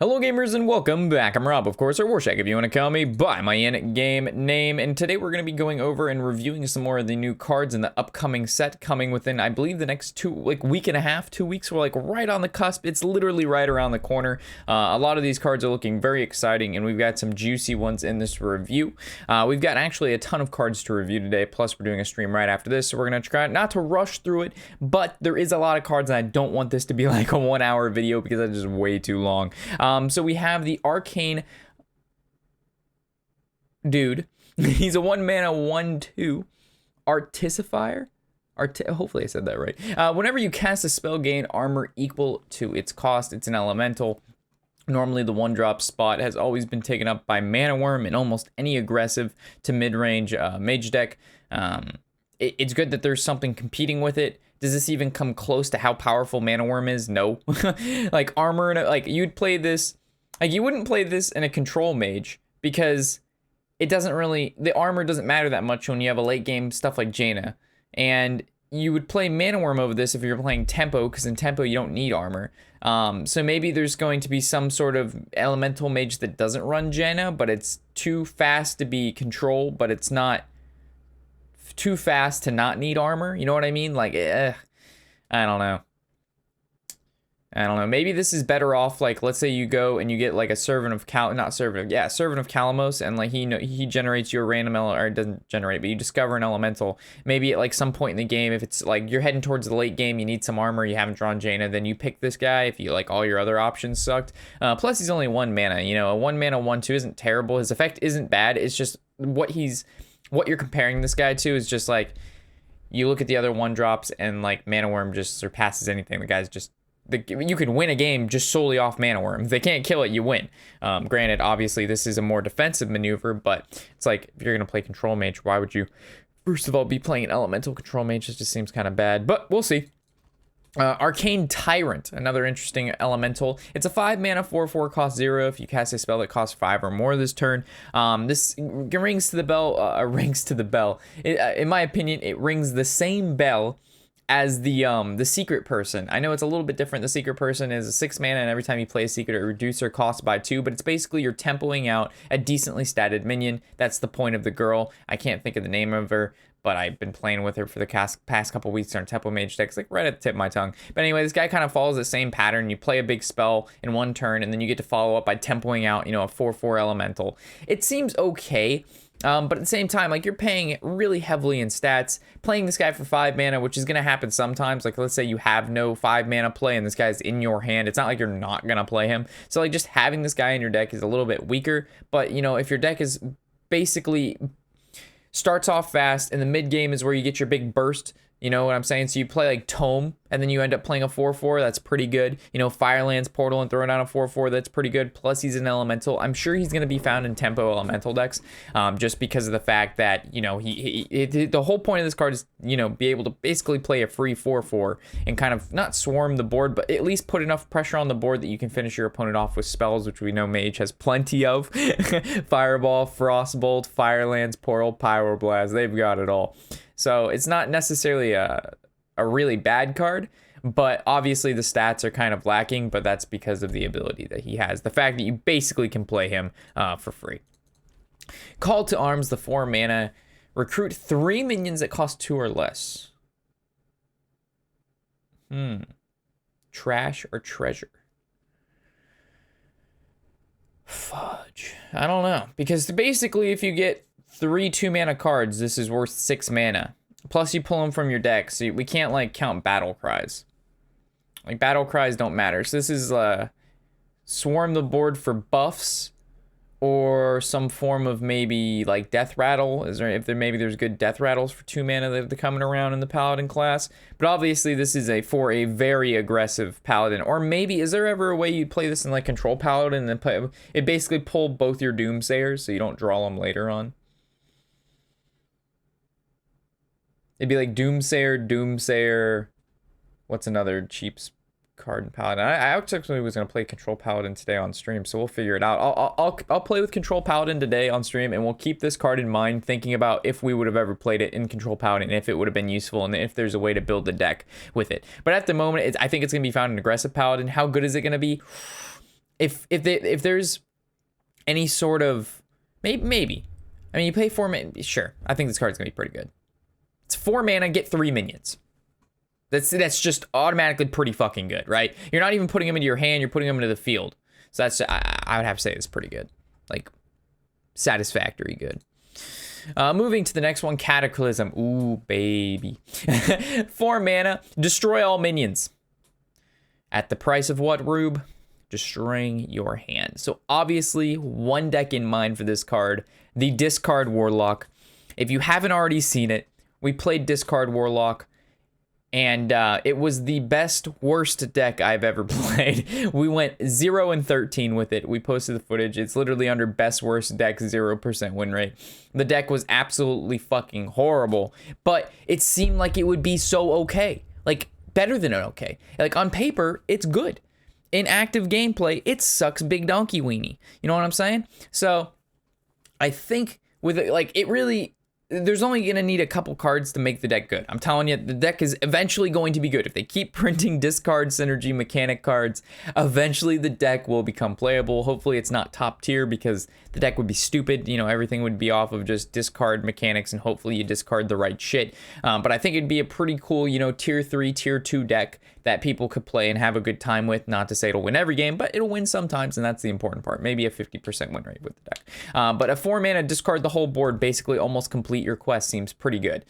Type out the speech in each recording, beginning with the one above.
Hello gamers and welcome back. I'm Rob, of course, or Warshak if you want to call me by my in-game name. And today we're going to be going over and reviewing some more of the new cards in the upcoming set coming within, I believe, the next week and a half, 2 weeks. We're like right on the cusp. It's literally right around the corner. A lot of these cards are looking very exciting, and we've got some juicy ones in this review. We've got actually a ton of cards to review today, plus we're doing a stream right after this, so we're going to try not to rush through it, but there is a lot of cards, and I don't want this to be like a 1 hour video because that's just way too long. So we have the Arcane dude. He's a 1-mana 1/2 Artificer. Hopefully I said that right. Whenever you cast a spell, gain armor equal to its cost. It's an elemental. Normally the 1-drop spot has always been taken up by Mana Worm in almost any aggressive to mid-range mage deck. It's good that there's something competing with it. Does this even come close to how powerful Mana Worm is? No. Like armor, like you'd play this, like you wouldn't play this in a control mage because it doesn't really, the armor doesn't matter that much when you have a late game stuff like Jaina. And you would play Mana Worm over this if you're playing tempo, because in tempo you don't need armor. So maybe there's going to be some sort of elemental mage that doesn't run Jaina, but it's too fast to be control, but it's not too fast to not need armor. You know what I mean? Like, I don't know. Maybe this is better off, like, let's say you go and you get like a Servant of Servant of Calamos, and like he generates you a random or it doesn't generate, but you discover an elemental. Maybe at like some point in the game, if it's like you're heading towards the late game, you need some armor, you haven't drawn Jaina, then you pick this guy if you like all your other options sucked. Plus he's only 1 mana, you know, a 1 mana 1/2 isn't terrible. His effect isn't bad. It's just what you're comparing this guy to is just like, you look at the other 1-drops and like Mana Worm just surpasses anything. The guy's just, you could win a game just solely off Mana Worm. If they can't kill it, you win. Granted, obviously this is a more defensive maneuver, but it's like, if you're going to play control mage, why would you first of all be playing an elemental control mage? It just seems kind of bad, but we'll see. Arcane Tyrant, another interesting elemental. It's a 5-mana 4/4, cost 0 if you cast a spell that costs 5 or more this turn. This rings to the bell. In my opinion, it rings the same bell as the secret person. I know it's a little bit different. The secret person is a 6 mana, and every time you play a secret, it reduces their cost by 2, but it's basically you're tempoing out a decently statted minion. That's the point of the girl. I can't think of the name of her, but I've been playing with her for the past couple weeks on Tempo Mage decks, like right at the tip of my tongue. But anyway, this guy kind of follows the same pattern. You play a big spell in one turn, and then you get to follow up by tempoing out, you know, a 4/4 elemental. It seems okay, but at the same time, like, you're paying really heavily in stats. Playing this guy for 5 mana, which is going to happen sometimes. Like, let's say you have no 5 mana play, and this guy's in your hand. It's not like you're not going to play him. So, like, just having this guy in your deck is a little bit weaker. But, you know, if your deck is basically starts off fast, and the mid game is where you get your big burst, you know what I'm saying? So you play like Tome, and then you end up playing a 4/4, that's pretty good. You know, Firelands Portal and throwing down a 4/4, that's pretty good. Plus he's an elemental. I'm sure he's going to be found in tempo elemental decks, just because of the fact that, you know, the whole point of this card is, you know, be able to basically play a free 4/4 and kind of not swarm the board, but at least put enough pressure on the board that you can finish your opponent off with spells, which we know Mage has plenty of. Fireball, Frostbolt, Firelands Portal, Pyroblast, they've got it all. So it's not necessarily a really bad card, but obviously the stats are kind of lacking, but that's because of the ability that he has. The fact that you basically can play him for free. Call to Arms, the 4 mana. Recruit 3 minions that cost 2 or less. Trash or treasure? Fudge. I don't know. Because basically if you get 3 2-mana cards, this is worth 6 mana. Plus you pull them from your deck, so we can't like count battle cries. Like, battle cries don't matter. So this is swarm the board for buffs, or some form of maybe like death rattle. Maybe there's good death rattles for 2 mana that are coming around in the paladin class. But obviously this is for a very aggressive paladin. Or maybe, is there ever a way you play this in like control paladin and then it basically pull both your doomsayers so you don't draw them later on? It'd be like Doomsayer. What's another cheap card in Paladin? I actually was going to play Control Paladin today on stream, so we'll figure it out. I'll play with Control Paladin today on stream, and we'll keep this card in mind, thinking about if we would have ever played it in Control Paladin, if it would have been useful, and if there's a way to build the deck with it. But at the moment, I think it's going to be found in Aggressive Paladin. How good is it going to be? if there's any sort of maybe. I mean, you pay 4 mana. Sure, I think this card's gonna be pretty good. It's 4 mana, get 3 minions. That's just automatically pretty fucking good, right? You're not even putting them into your hand, you're putting them into the field. So that's, I would have to say it's pretty good. Like, satisfactory good. Moving to the next one, Cataclysm. Ooh, baby. 4 mana, destroy all minions. At the price of what, Rube? Destroying your hand. So obviously, one deck in mind for this card, the Discard Warlock. If you haven't already seen it, we played Discard Warlock, and it was the best, worst deck I've ever played. We went 0-13 with it. We posted the footage. It's literally under best, worst deck, 0% win rate. The deck was absolutely fucking horrible, but it seemed like it would be so okay. Like, better than an okay. Like, on paper, it's good. In active gameplay, it sucks big donkey weenie. You know what I'm saying? So, I think with it, like, it really... There's only going to need a couple cards to make the deck good. I'm telling you, the deck is eventually going to be good. If they keep printing discard synergy mechanic cards, eventually the deck will become playable. Hopefully it's not top tier because the deck would be stupid. You know, everything would be off of just discard mechanics and hopefully you discard the right shit. But I think it'd be a pretty cool, you know, tier 3, tier 2 deck that people could play and have a good time with. Not to say it'll win every game, but it'll win sometimes, and that's the important part. Maybe a 50% win rate with the deck. But a 4 mana, discard the whole board, basically almost complete your quest, seems pretty good.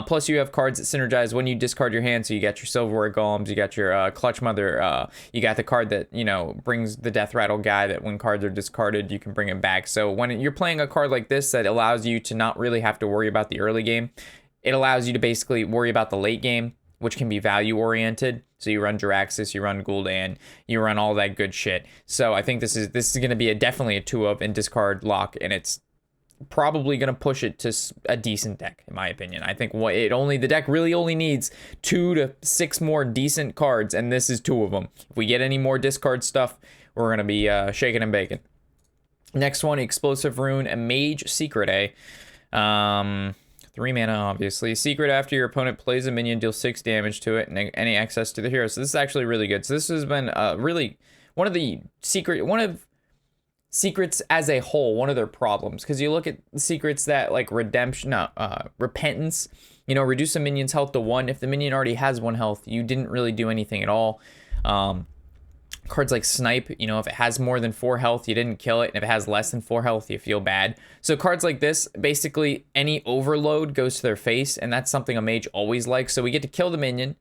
Plus you have cards that synergize when you discard your hand, so you got your Silverware Golems, you got your Clutch Mother, you got the card that, you know, brings the Death Rattle guy that when cards are discarded, you can bring him back. So when you're playing a card like this that allows you to not really have to worry about the early game, it allows you to basically worry about the late game, which can be value oriented. So you run Jiraxis, you run Gul'dan, you run all that good shit. So I think this is going to be definitely a 2-of in discard lock, and it's probably going to push it to a decent deck, in my opinion. I think the deck really only needs 2 to 6 more decent cards, and this is 2 of them. If we get any more discard stuff, we're going to be shaking and baking. Next one, Explosive Rune, a Mage Secret A. 3 mana, obviously. Secret, after your opponent plays a minion, deal 6 damage to it, and any access to the hero. So this is actually really good. So this has been really one of secrets as a whole, one of their problems. Because you look at secrets that, like, Repentance, you know, reduce a minion's health to 1. If the minion already has 1 health, you didn't really do anything at all. Cards like Snipe, you know, if it has more than 4 health, you didn't kill it. And if it has less than 4 health, you feel bad. So cards like this, basically any overload goes to their face, and that's something a mage always likes. So we get to kill the minion.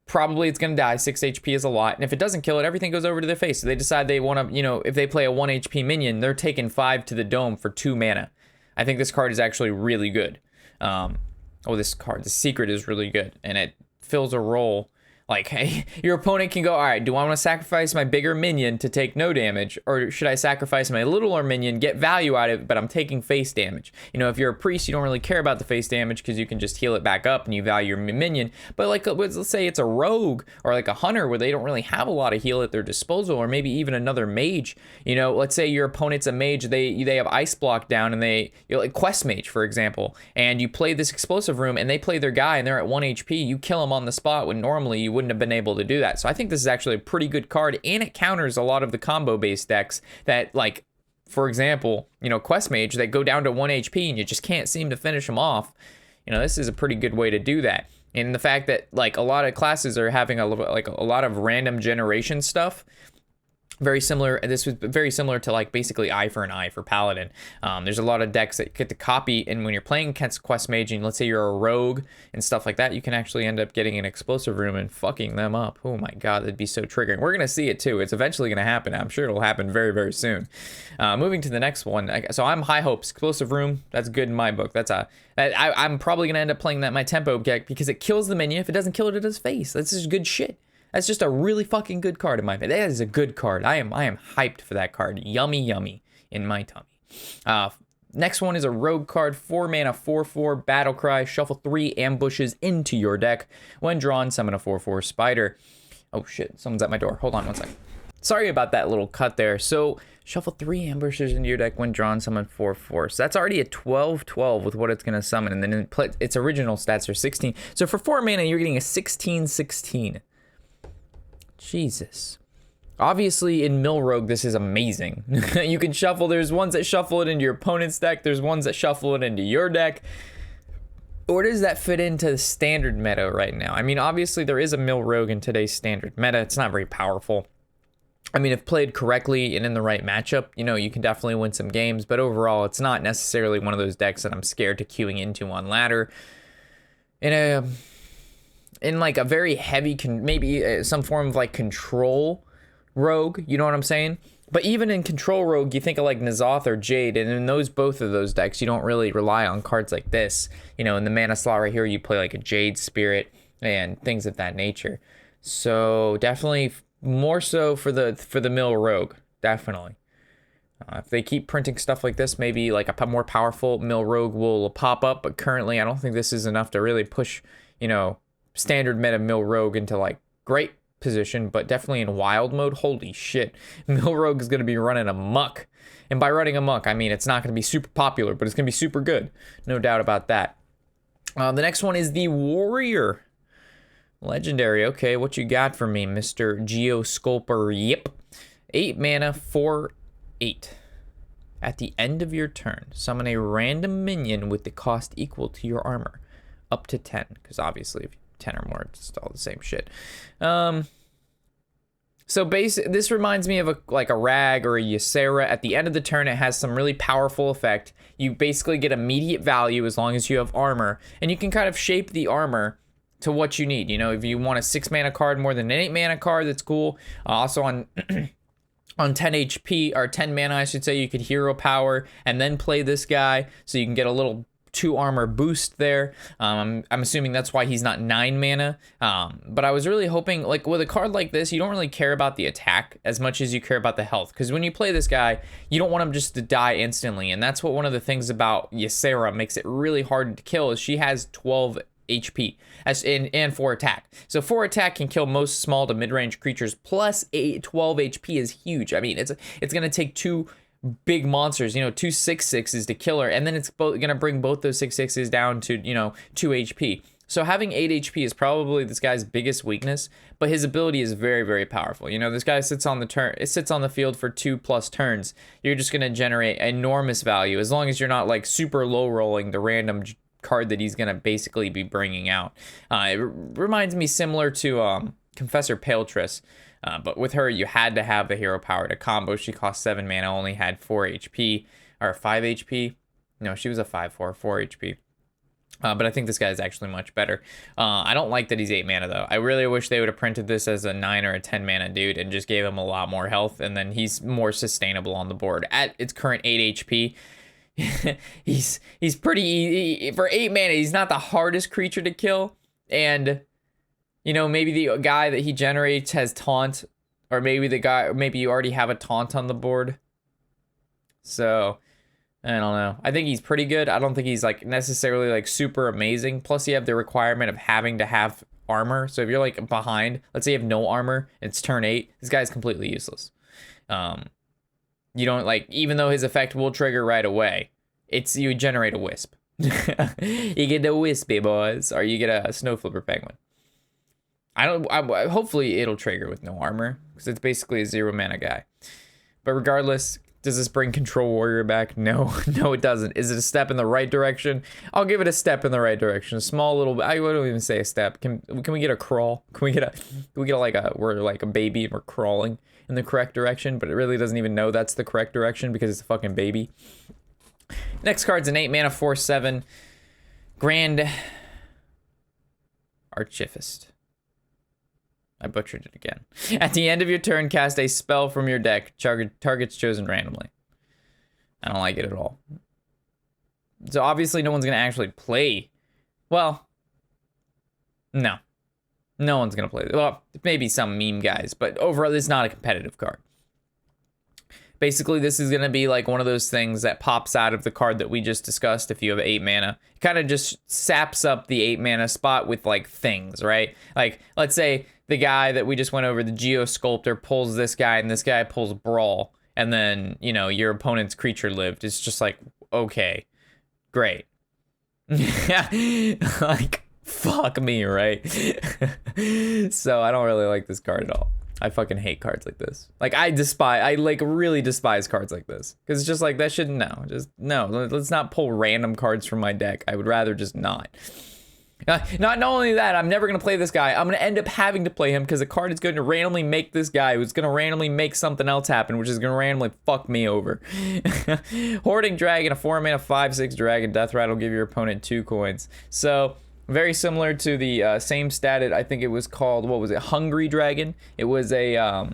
Probably it's going to die. 6 HP is a lot. And if it doesn't kill it, everything goes over to their face. So they decide they want to, you know, if they play a 1 HP minion, they're taking 5 to the dome for 2 mana. I think this card is actually really good. This secret is really good. And it fills a role. Like, hey, your opponent can go, all right, do I want to sacrifice my bigger minion to take no damage? Or should I sacrifice my littler minion, get value out of it, but I'm taking face damage? You know, if you're a priest, you don't really care about the face damage because you can just heal it back up and you value your minion. But like, let's say it's a rogue or like a hunter where they don't really have a lot of heal at their disposal, or maybe even another mage. You know, let's say your opponent's a mage, they have ice block down, and you're like quest mage, for example, and you play this explosive room and they play their guy and they're at 1 HP, you kill them on the spot when normally you wouldn't have been able to do that. So I think this is actually a pretty good card, and it counters a lot of the combo based decks that, like, for example, you know, quest mage that go down to 1 HP and you just can't seem to finish them off. You know, this is a pretty good way to do that. And the fact that, like, a lot of classes are having a lot of random generation stuff. Very similar. This was very similar to, like, basically eye for an eye for Paladin. There's a lot of decks that get to copy, and when you're playing against quest mage, and let's say you're a rogue and stuff like that, you can actually end up getting an explosive room and fucking them up. Oh my god, that'd be so triggering. We're gonna see it too. It's eventually gonna happen. I'm sure it'll happen very, very soon. Moving to the next one. So I'm high hopes. Explosive room. That's good in my book. I'm probably gonna end up playing that in my tempo deck because it kills the minion. If it doesn't kill it, it does face. That's just good shit. That's just a really fucking good card in my opinion. That is a good card. I am hyped for that card. Yummy, yummy in my tummy. Next one is a rogue card, 4 mana, 4/4 battle cry. Shuffle 3 ambushes into your deck. When drawn, summon a 4/4 spider. Oh shit, someone's at my door. Hold on one second. Sorry about that little cut there. So shuffle 3 ambushes into your deck. When drawn, summon 4/4. So that's already a 12/12 with what it's gonna summon, and then its original stats are 16. So for 4 mana, you're getting a 16/16. Jesus. Obviously, in Mill Rogue, this is amazing. You can shuffle. There's ones that shuffle it into your opponent's deck. There's ones that shuffle it into your deck. Or does that fit into the standard meta right now? I mean, obviously, there is a Mill Rogue in today's standard meta. It's not very powerful. I mean, if played correctly and in the right matchup, you know, you can definitely win some games. But overall, it's not necessarily one of those decks that I'm scared to queuing into on ladder. In like a very heavy, maybe some form of like control rogue, you know what I'm saying? But even in control rogue, you think of like N'Zoth or Jade, and in both of those decks, you don't really rely on cards like this. You know, in the mana slot right here, you play like a Jade Spirit and things of that nature. So definitely more so for the Mill Rogue, definitely. If they keep printing stuff like this, maybe like a more powerful Mill Rogue will pop up. But currently, I don't think this is enough to really push, you know, standard meta Mill Rogue into like great position, but definitely in wild mode. Holy shit, Mill Rogue is going to be running amok. And by running amok, I mean it's not going to be super popular, but it's going to be super good. No doubt about that. The next one is the Warrior. Legendary. Okay, what you got for me, Mr. Geosculper? Yep. 8 mana, 4/8. At the end of your turn, summon a random minion with the cost equal to your armor. Up to 10, because obviously if 10 or more, it's all the same shit. So this reminds me of a Rag or a Ysera. At the end of the turn, it has some really powerful effect. You basically get immediate value as long as you have armor, and you can kind of shape the armor to what you need. You know, if you want a 6 mana card more than an 8 mana card, that's cool. Also on on 10 HP or 10 mana, I should say, you could hero power and then play this guy, so you can get a little 2 armor boost there. I'm assuming that's why he's not 9 mana. But I was really hoping, like with a card like this, you don't really care about the attack as much as you care about the health. Because when you play this guy, you don't want him just to die instantly. And that's what one of the things about Ysera makes it really hard to kill, is she has 12 HP and 4 attack. So 4 attack can kill most small to mid-range creatures, plus 12 HP is huge. I mean, it's gonna take 2 big monsters, you know, 2 6/6s to kill her, and then it's gonna bring both those 6/6s down to, you know, 2 HP. So having 8 HP is probably this guy's biggest weakness, but his ability is very, very powerful. You know, this guy sits on the field for 2+ turns. You're just gonna generate enormous value as long as you're not like super low rolling the random card that he's gonna basically be bringing out. It reminds me similar to Confessor Paletress. But with her, you had to have the hero power to combo. She cost 7 mana, only had 4 HP, or 5 HP. No, she was a 5/4, 4 HP. But I think this guy is actually much better. I don't like that he's 8 mana, though. I really wish they would have printed this as a 9 or a 10 mana dude and just gave him a lot more health, and then he's more sustainable on the board. At its current 8 HP, he's pretty easy. For 8 mana, he's not the hardest creature to kill, and you know, maybe the guy that he generates has taunt, or maybe you already have a taunt on the board. So, I don't know. I think he's pretty good. I don't think he's like necessarily like super amazing. Plus, you have the requirement of having to have armor. So if you're like behind, let's say you have no armor, it's turn 8, this guy's completely useless. You don't like, even though his effect will trigger right away, you generate a wisp. You get the wispy boys, or you get a snow flipper penguin. Hopefully it'll trigger with no armor, because it's basically a 0 mana guy. But regardless, does this bring Control Warrior back? No, no it doesn't. Is it a step in the right direction? I'll give it a step in the right direction. A small little, I wouldn't even say a step. Can we get a crawl? Can we get we're like a baby and we're crawling in the correct direction, but it really doesn't even know that's the correct direction because it's a fucking baby. Next card's an 8 mana 4/7 Grand Archivist. I butchered it again. At the end of your turn, cast a spell from your deck. Target's chosen randomly. I don't like it at all. So obviously no one's going to actually play. Well, no. No one's going to play it. Well, maybe some meme guys, but overall, it's not a competitive card. Basically, this is going to be like one of those things that pops out of the card that we just discussed if you have 8 mana. It kind of just saps up the 8 mana spot with like things, right? Like, let's say the guy that we just went over, the Geosculptor, pulls this guy and this guy pulls Brawl. And then, you know, your opponent's creature lived. It's just like, okay, great. Like, fuck me, right? So I don't really like this card at all. I fucking hate cards like this. Like, I like really despise cards like this. Because it's just like, that shouldn't, no. Let's not pull random cards from my deck. I would rather just not. Not only that, I'm never going to play this guy. I'm going to end up having to play him because a card is going to randomly make this guy who's going to randomly make something else happen, which is going to randomly fuck me over. Hoarding Dragon, a 4-mana 5/6 dragon. Death Rattle, give your opponent 2 coins. So, very similar to the same stat, I think it was called, what was it, Hungry Dragon. It was a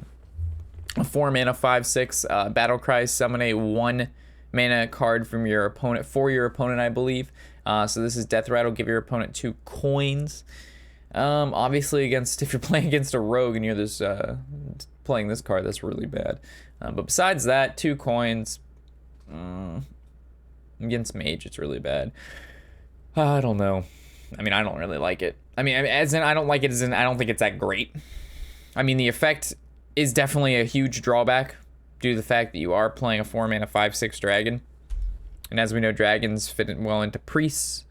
4-mana 5/6 battle cry, summon a 1-mana card from your opponent, for your opponent, I believe. So this is Death Rattle, give your opponent 2 coins. Obviously if you're playing against a rogue and you're this playing this card, that's really bad. But besides that, 2 coins. Against mage, it's really bad. I don't know. I mean, I don't really like it. I mean, as in, I don't like it as in, I don't think it's that great. I mean, the effect is definitely a huge drawback due to the fact that you are playing a 4-mana 5/6 dragon. And as we know, dragons fit in well into priests.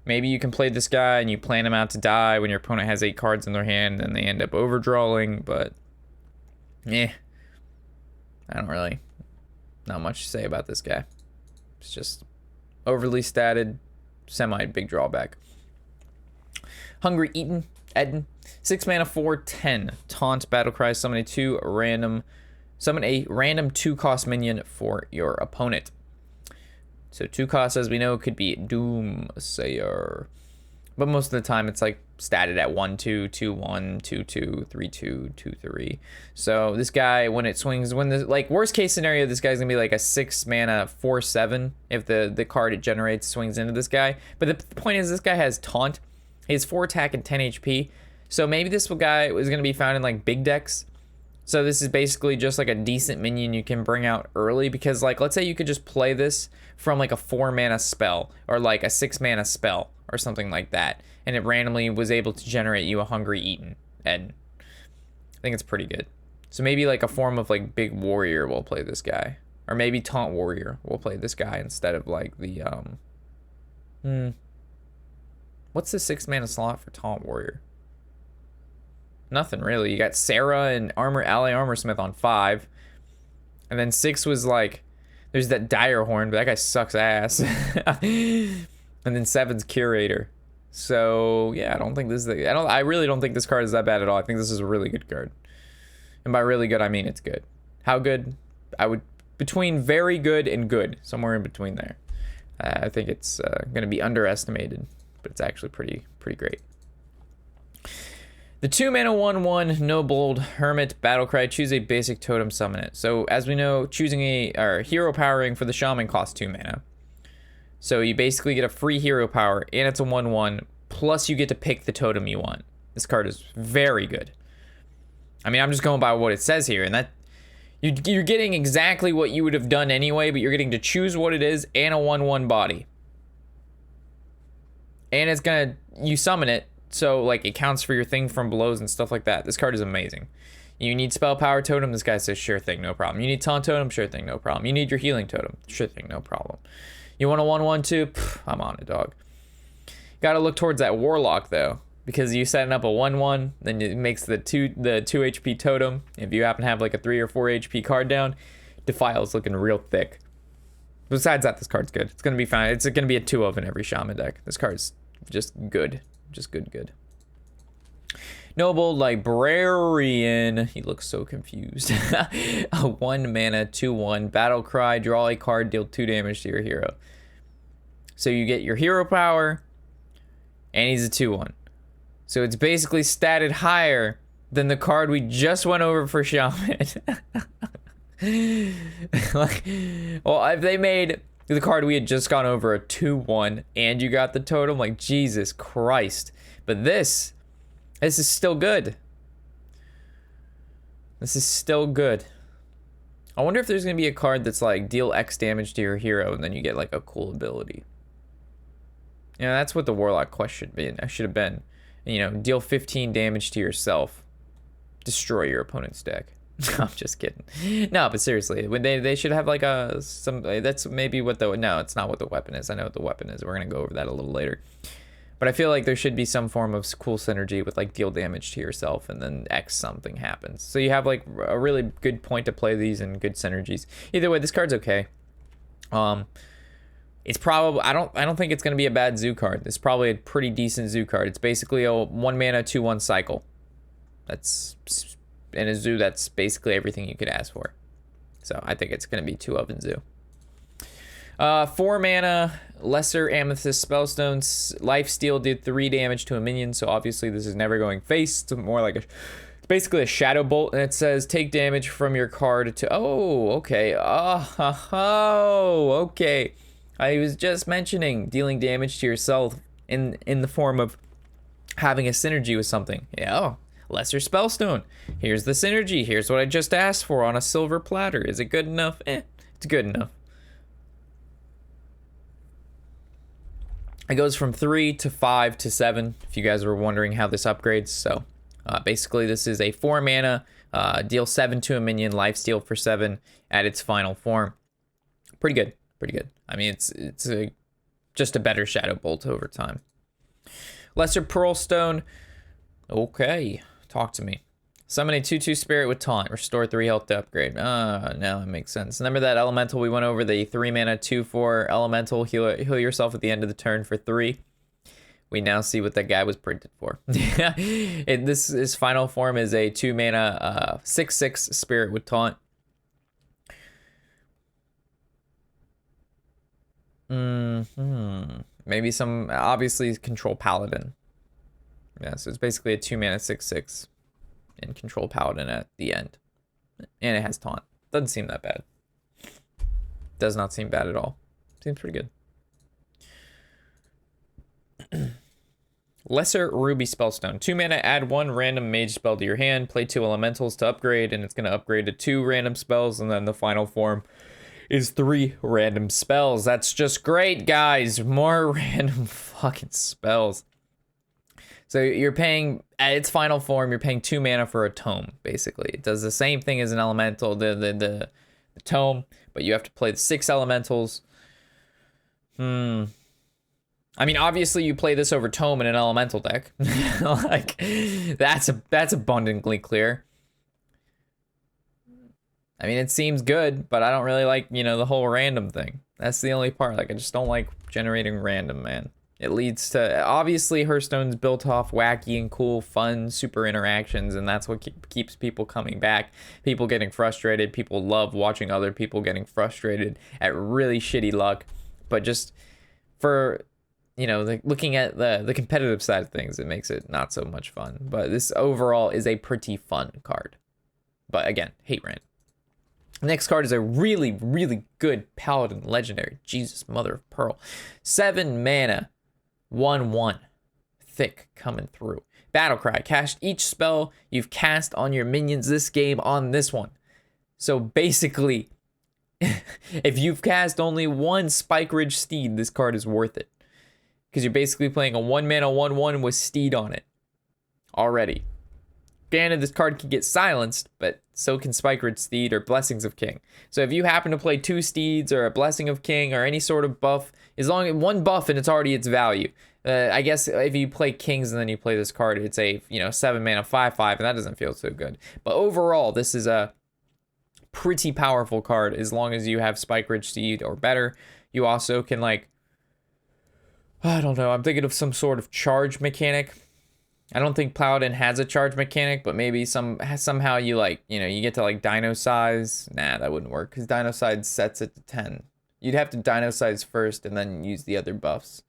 Maybe you can play this guy and you plan him out to die when your opponent has 8 cards in their hand and they end up overdrawing, but I don't really, not much to say about this guy. It's just overly statted, semi-big drawback. Hungry Eden, 6 mana 4/10. Taunt, Battlecry, summon a random 2-cost minion for your opponent. So 2 costs, as we know, could be Doomsayer. But most of the time it's like statted at 1/2, 2/1, 2/2, 3/2, 2/3. So this guy, when it swings, like worst case scenario, this guy's gonna be like a 6 mana 4/7 if the card it generates swings into this guy. But the point is, this guy has Taunt. He has 4 attack and 10 HP. So maybe this guy was gonna be found in like big decks. So this is basically just like a decent minion you can bring out early, because like, let's say you could just play this from like a 4-mana spell or like a 6-mana spell or something like that, and it randomly was able to generate you a Hungry Eden. And I think it's pretty good. So maybe like a form of like Big Warrior will play this guy, or maybe Taunt Warrior will play this guy instead of like the what's the 6-mana slot for Taunt Warrior? Nothing really. You got Sarah and Ally Armorsmith on 5. And then 6 was like, there's that Dire Horn, but that guy sucks ass. And then 7's Curator. So yeah, I really don't think this card is that bad at all. I think this is a really good card. And by really good, I mean it's good. How good? Between very good and good, somewhere in between there. I think it's gonna be underestimated, but it's actually pretty great. The 2-mana 1/1 Noble Hermit Battlecry, choose a basic totem, summon it. So as we know, choosing a hero powering for the Shaman costs 2 mana. So you basically get a free hero power, and it's a 1/1, plus you get to pick the totem you want. This card is very good. I mean, I'm just going by what it says here, and that you're getting exactly what you would have done anyway, but you're getting to choose what it is and a 1/1 body. And it's gonna, you summon it, so like it counts for your thing from blows and stuff like that. This card is amazing. You need spell power totem, this guy says sure thing, no problem. You need taunt totem, sure thing, no problem. You need your healing totem, sure thing, no problem. You want a 1/1 too? Pff, I'm on it, dog. Gotta look towards that warlock though, because you setting up a 1/1, then it makes the 2 HP totem. If you happen to have like a 3 or 4 HP card down, Defile's looking real thick. Besides that, this card's good. It's gonna be fine. It's gonna be a 2 of in every Shaman deck. This card's just good. Just good. Noble Librarian. He looks so confused. A 1-mana 2/1 battle cry. Draw a card, deal 2 damage to your hero. So you get your hero power, and he's a 2/1. So it's basically statted higher than the card we just went over for Shaman. Like, well, if they made the card we had just gone over a 2/1 and you got the totem, like Jesus Christ. But this is still good. This is still good. I wonder if there's gonna be a card that's like deal X damage to your hero and then you get like a cool ability. You know, that's what the Warlock quest should have been. You know, deal 15 damage to yourself. Destroy your opponent's deck. I'm just kidding. No, but seriously, when they should have like that's maybe what no, it's not what the weapon is. I know what the weapon is. We're gonna go over that a little later. But I feel like there should be some form of cool synergy with like deal damage to yourself and then X something happens. So you have like a really good point to play these and good synergies. Either way, this card's okay. It's probably, I don't think it's going to be a bad zoo card. It's probably a pretty decent zoo card. It's basically a 1 mana 2/1 cycle. That's in a zoo, that's basically everything you could ask for. So I think it's going to be 2 of in zoo. 4 mana, Lesser Amethyst Spellstones. Lifesteal did 3 damage to a minion, so obviously this is never going face. It's more like it's basically a Shadow Bolt, and it says take damage from your card to... Oh, okay. Oh, okay. I was just mentioning dealing damage to yourself in the form of having a synergy with something. Yeah, oh, Lesser Spellstone. Here's the synergy. Here's what I just asked for on a silver platter. Is it good enough? It's good enough. It goes from 3 to 5 to 7, if you guys were wondering how this upgrades. So basically this is a 4 mana, deal 7 to a minion, lifesteal for 7 at its final form. Pretty good, pretty good. I mean, it's just a better Shadow Bolt over time. Lesser Pearl Stone. Okay, talk to me. Summon a 2/2 spirit with taunt. Restore 3 health to upgrade. Now it makes sense. Remember that elemental we went over, the 3 mana 2/4 elemental, heal yourself at the end of the turn for 3. We now see what that guy was printed for. His final form is a 2 mana 6/6 spirit with taunt. Maybe some, obviously control paladin. Yeah, so it's basically a 2 mana 6/6 and control paladin at the end, and it has taunt. Doesn't seem that bad. Does not seem bad at all. Seems pretty good. Lesser Ruby Spellstone. 2 mana, add 1 random mage spell to your hand, play 2 elementals to upgrade, and it's going to upgrade to 2 random spells, and then the final form is 3 random spells. That's just great, guys. More random fucking spells. So you're paying, at its final form, you're paying 2 mana for a tome, basically. It does the same thing as an elemental, the tome, but you have to play the 6 elementals. I mean, obviously you play this over tome in an elemental deck. Like, that's abundantly clear. I mean, it seems good, but I don't really like, you know, the whole random thing. That's the only part. Like, I just don't like generating random, man. It leads to, obviously, Hearthstone's built off wacky and cool, fun, super interactions, and that's what keeps people coming back. People getting frustrated. People love watching other people getting frustrated at really shitty luck. But just for, you know, looking at the competitive side of things, it makes it not so much fun. But this overall is a pretty fun card. But again, hate random. Next card is a really, really good Paladin Legendary. Jesus, mother of pearl. 7 mana. 1/1. Thick coming through. Battlecry. Cast each spell you've cast on your minions this game on this one. So basically, if you've cast only 1 Spike Ridge Steed, this card is worth it. Because you're basically playing a 1 mana 1/1 with Steed on it. Already. Granted, this card can get silenced, but so can Spike Ridge Steed or Blessings of King. So if you happen to play 2 Steeds or a Blessing of King or any sort of buff, as long as 1 buff and it's already its value. I guess if you play Kings and then you play this card, it's a 7 mana 5/5, and that doesn't feel so good. But overall, this is a pretty powerful card as long as you have Spike Ridge Steed or better. You also can, like, I don't know, I'm thinking of some sort of charge mechanic. I don't think Paladin has a charge mechanic, but maybe somehow you, like, you get to, like, Dino Size. Nah, that wouldn't work, because Dino Size sets it to 10. You'd have to Dino Size first and then use the other buffs.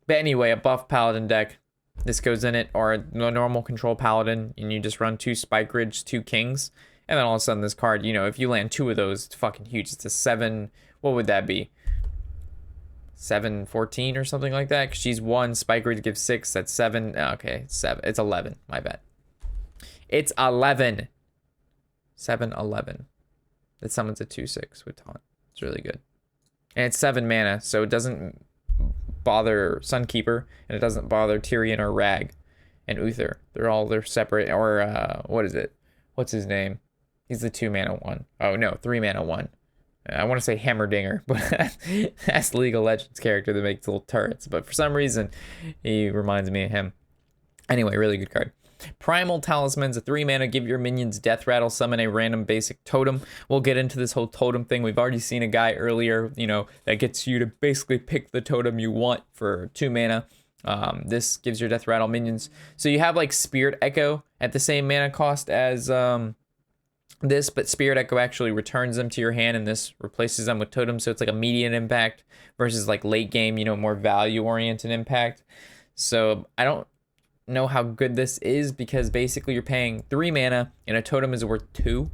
But anyway, a buff Paladin deck, this goes in it, or a normal control Paladin, and you just run 2 Spike Ridge, 2 Kings, and then all of a sudden this card, if you land 2 of those, it's fucking huge. It's a 7, what would that be? 7/14 or something like that, because she's 1, Spike Ridge gives 6, that's 7. Okay, it's 7. It's 11, my bad. It's 11. 7/11. That summons a 2/6 with taunt. It's really good. And it's 7 mana, so it doesn't bother Sunkeeper, and it doesn't bother Tyrion or Rag and Uther. They're separate, or what is it? What's his name? He's the 2 mana one. Oh no, 3 mana one. I want to say Hammerdinger, but that's the League of Legends character that makes little turrets. But for some reason, he reminds me of him. Anyway, really good card. Primal Talisman's a 3-mana, give your minions Death Rattle, summon a random basic totem. We'll get into this whole totem thing. We've already seen a guy earlier, you know, that gets you to basically pick the totem you want for 2 mana. This gives your Death Rattle minions. So you have like Spirit Echo at the same mana cost as this, but Spirit Echo actually returns them to your hand, and this replaces them with totems. So it's like immediate impact versus like late game, you know, more value oriented impact. So I don't know how good this is, because basically you're paying 3 mana and a totem is worth 2,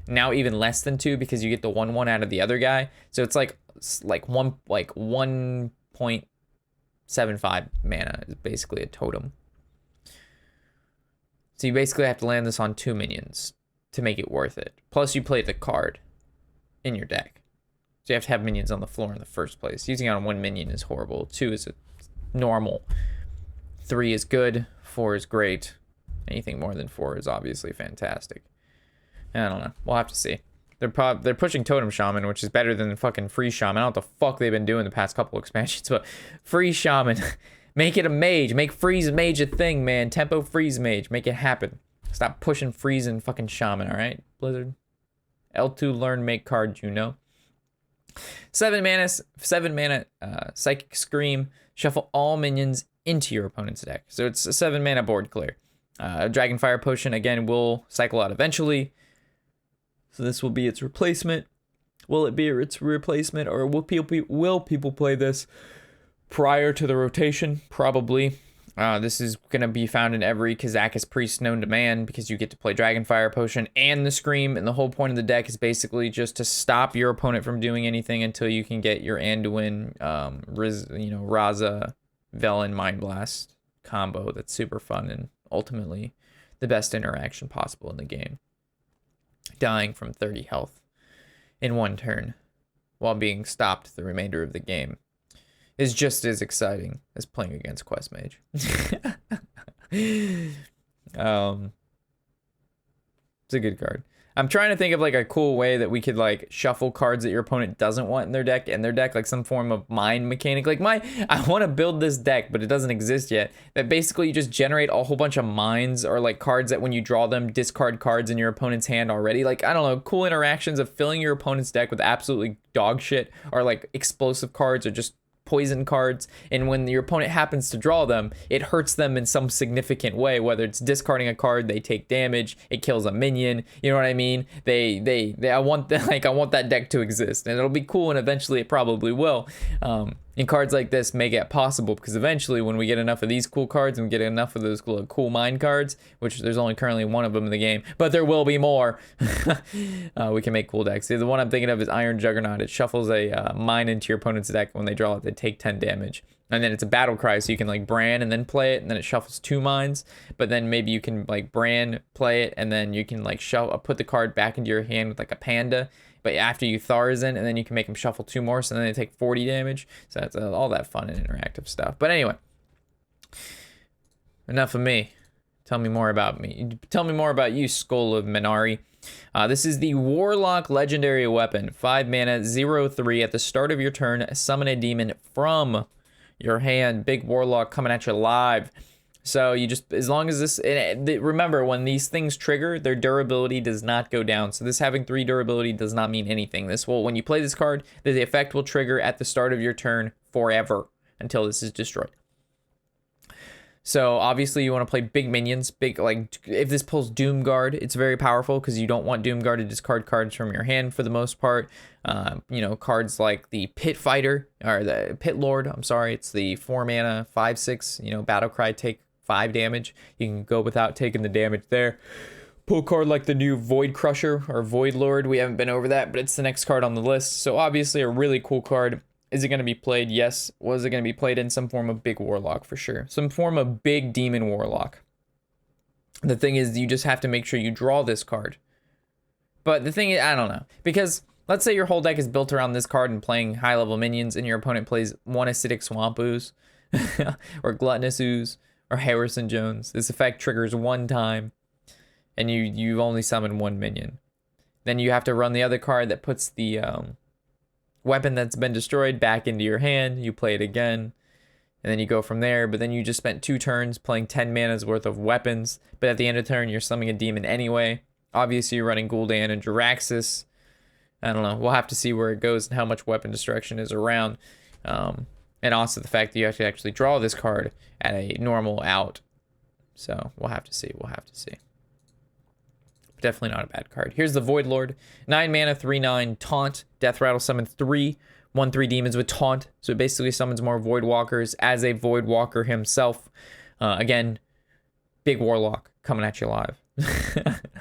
now even less than 2 because you get the 1/1 out of the other guy. So it's like 1.75 mana is basically a totem. So you basically have to land this on 2 minions to make it worth it. Plus you play the card in your deck, so you have to have minions on the floor in the first place. Using it on 1 minion is horrible. 2 is a normal. 3 is good. 4 is great. Anything more than 4 is obviously fantastic. I don't know. We'll have to see. They're pushing Totem Shaman, which is better than fucking Free Shaman. I don't know what the fuck they've been doing the past couple expansions, but Free Shaman. Make it a mage. Make Freeze Mage a thing, man. Tempo Freeze Mage. Make it happen. Stop pushing Freeze and fucking Shaman, alright, Blizzard? L2 learn make card, you know. 7 mana, Psychic Scream. Shuffle all minions into your opponent's deck. So it's a 7 mana board clear. Dragonfire Potion, again, will cycle out eventually. So this will be its replacement. Will it be its replacement, or will people play this prior to the rotation? Probably. This is going to be found in every Kazakis Priest known to man, because you get to play Dragonfire Potion and the Scream, and the whole point of the deck is basically just to stop your opponent from doing anything until you can get your Anduin, Raza, Velen, Mind Blast combo that's super fun and ultimately the best interaction possible in the game. Dying from 30 health in 1 turn while being stopped the remainder of the game is just as exciting as playing against Quest Mage. It's a good card. I'm trying to think of like a cool way that we could like shuffle cards that your opponent doesn't want in their deck, like some form of mind mechanic. Like I want to build this deck, but it doesn't exist yet. That basically you just generate a whole bunch of minds, or like cards that when you draw them, discard cards in your opponent's hand already. Like, I don't know, cool interactions of filling your opponent's deck with absolutely dog shit, or like explosive cards, or just poison cards, and when your opponent happens to draw them, it hurts them in some significant way, whether it's discarding a card, they take damage, it kills a minion, you know what I mean? I want that deck to exist, and it'll be cool, and eventually it probably will. And cards like this make it possible, because eventually when we get enough of these cool cards and we get enough of those cool mind cards, which there's only currently 1 of them in the game, but there will be more, we can make cool decks. The one I'm thinking of is Iron Juggernaut. It shuffles a mine into your opponent's deck. When they draw it, they take 10 damage. And then it's a battle cry, so you can like brand and then play it, and then it shuffles 2 mines. But then maybe you can like brand, play it, and then you can like put the card back into your hand with like a panda. But after you Tharzan, and then you can make them shuffle 2 more, so then they take 40 damage. So that's all that fun and interactive stuff. But anyway, enough of me. Tell me more about me. Tell me more about you, Skull of Minari. This is the Warlock legendary weapon. 5 mana, 0/3. At the start of your turn, summon a demon from your hand. Big Warlock coming at you live. So you just, as long as this, remember, when these things trigger, their durability does not go down. So this having 3 durability does not mean anything. This will, when you play this card, the effect will trigger at the start of your turn forever until this is destroyed. So obviously you want to play big minions, like if this pulls Doomguard, it's very powerful, because you don't want Doomguard to discard cards from your hand for the most part. Cards like the Pit Fighter, or the Pit Lord, I'm sorry, it's the 4 mana, 5/6, Battle Cry, take 5 damage. You can go without taking the damage there. Pull a card like the new Void Crusher or Void Lord. We haven't been over that, but it's the next card on the list. So obviously a really cool card. Is it going to be played? Yes. Was it going to be played in some form of big Warlock? For sure. Some form of big Demon Warlock. The thing is, you just have to make sure you draw this card. But the thing is, I don't know. Because let's say your whole deck is built around this card and playing high level minions, and your opponent plays 1 Acidic Swamp Ooze or Gluttonous Ooze or Harrison Jones. This effect triggers 1 time, and you've only summoned 1 minion. Then you have to run the other card that puts the weapon that's been destroyed back into your hand. You play it again, and then you go from there. But then you just spent 2 turns playing 10 mana's worth of weapons. But at the end of the turn, you're summoning a demon anyway. Obviously, you're running Gul'dan and Jaraxxus. I don't know. We'll have to see where it goes and how much weapon destruction is around. And also the fact that you have to actually draw this card at a normal out. So we'll have to see. We'll have to see. Definitely not a bad card. Here's the Void Lord. 9 mana, 3/9, Taunt. Death Rattle summon 3 1/3 demons with Taunt. So it basically summons more Void Walkers as a Void Walker himself. Again, big Warlock coming at you live.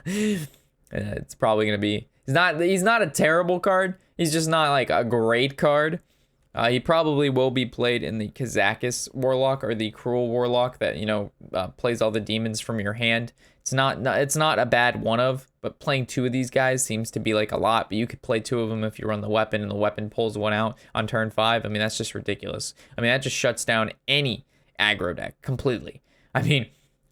It's probably going to be... He's not a terrible card. He's just not like a great card. He probably will be played in the Kazakus Warlock or the Cruel Warlock that, you know, plays all the demons from your hand. It's not a bad one of, but playing 2 of these guys seems to be like a lot. But you could play 2 of them if you run the weapon and the weapon pulls one out on turn 5. I mean, that's just ridiculous. I mean, that just shuts down any aggro deck completely. I mean,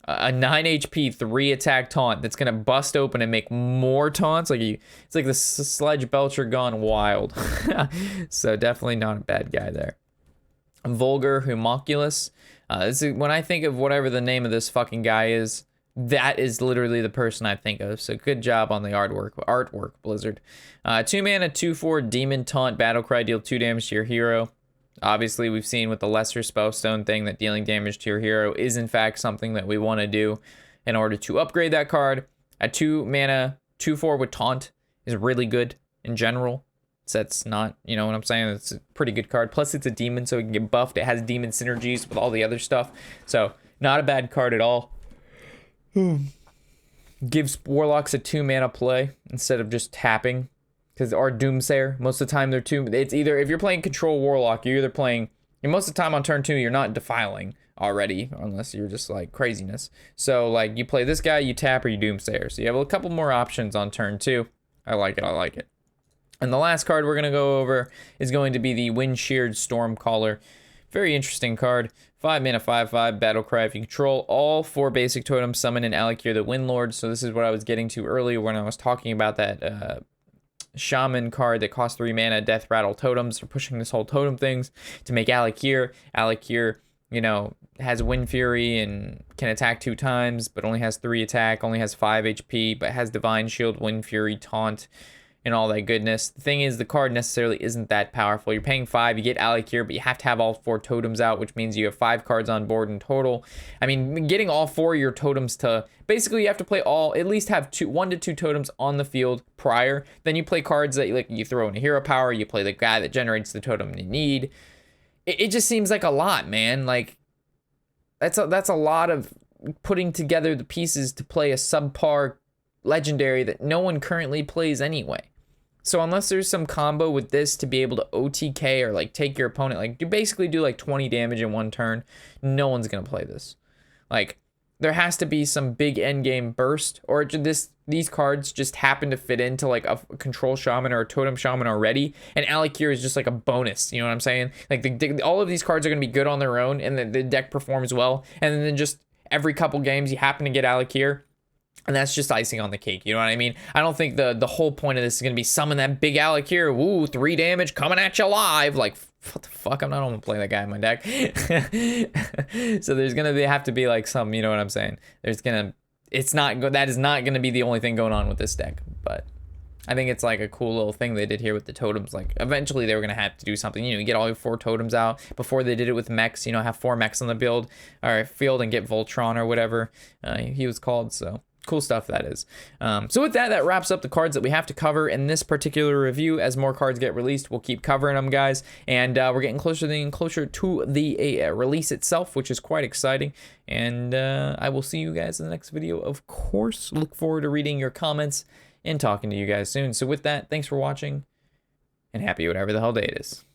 a 9 HP 3 attack taunt that's gonna bust open and make more taunts. It's like the Sledge Belcher gone wild. So definitely not a bad guy there. Vulgar Homunculus. This is when I think of whatever the name of this fucking guy is. That is literally the person I think of. So good job on the artwork, Blizzard. 2 mana, 2/4 demon taunt battle cry, deal 2 damage to your hero. Obviously, we've seen with the lesser spellstone thing that dealing damage to your hero is in fact something that we want to do in order to upgrade that card. A 2 mana, 2/4 with taunt is really good in general. So that's not, you know what I'm saying? It's a pretty good card. Plus, it's a demon, so it can get buffed. It has demon synergies with all the other stuff. So not a bad card at all. Gives Warlocks a 2 mana play instead of just tapping. Because our Doomsayer, most of the time they're 2. It's either, if you're playing Control Warlock, you're either playing, and most of the time on turn 2, you're not defiling already, unless you're just like craziness. So like you play this guy, you tap, or you Doomsayer. So you have a couple more options on turn 2. I like it, I like it. And the last card we're going to go over is going to be the Sheared Stormcaller. Very interesting card. 5 mana, 5/5, battle cry. If you control all 4 basic totems, summon an Alakir the Windlord. So this is what I was getting to earlier when I was talking about that Shaman card that costs 3 mana, death rattle totems. They're pushing this whole totem things to make Alakir. Alakir, you know, has Wind Fury and can attack 2 times, but only has 3 attack, only has 5 HP, but has Divine Shield, Wind Fury, Taunt, and all that goodness. The thing is, the card necessarily isn't that powerful. You're paying 5, you get Alakir, but you have to have all 4 totems out, which means you have 5 cards on board in total. I mean, getting all 4 of your totems to... Basically, you have to play at least have 1 to 2 totems on the field prior. Then you play cards that like you throw in a hero power, you play the guy that generates the totem you need. It just seems like a lot, man. Like, that's a lot of putting together the pieces to play a subpar legendary that no one currently plays anyway. So unless there's some combo with this to be able to OTK or like take your opponent, like you basically do like 20 damage in 1 turn, no one's gonna play this. Like there has to be some big endgame burst, or these cards just happen to fit into like a control shaman or a totem shaman already, and Alakir is just like a bonus. You know what I'm saying? Like all of these cards are gonna be good on their own, and the deck performs well, and then just every couple games you happen to get Alakir. And that's just icing on the cake, you know what I mean? I don't think the whole point of this is going to be summon that big Alakir. Woo, 3 damage coming at you live. Like, what the fuck? I'm not going to play that guy in my deck. So there's going to have to be like some, you know what I'm saying? That is not going to be the only thing going on with this deck. But I think it's like a cool little thing they did here with the totems. Like, eventually they were going to have to do something. You know, you get all your 4 totems out. Before they did it with mechs, you know, have 4 mechs on the field and get Voltron or whatever he was called, so... Cool stuff that is. So with that wraps up the cards that we have to cover in this particular review. As more cards get released, we'll keep covering them, guys. And we're getting closer to the release itself, which is quite exciting. And I will see you guys in the next video, of course. Look forward to reading your comments and talking to you guys soon. So with that, thanks for watching, and happy whatever the hell day it is.